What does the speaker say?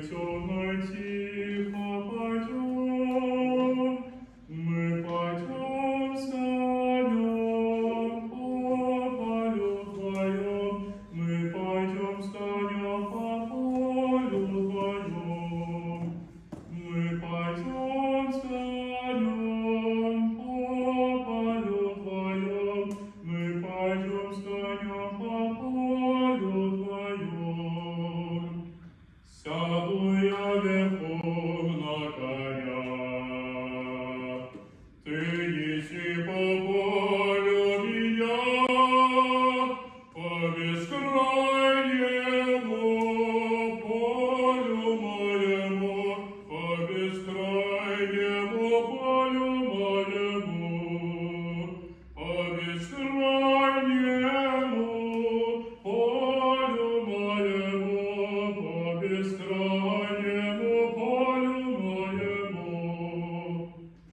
темной тихо пойдем, мы пойдем с конем по полю вдвоем, мы пойдем с конем по полю вдвоем, мы пойдем с конем по полю вдвоем, мы пойдем с конем по полю вдвоем. Сяду я верхом на коня, ты неси по полю меня, по бескрайнему полю моему, по бескрайнему полю моему, по бескрайнему полю моему, по бескрайнему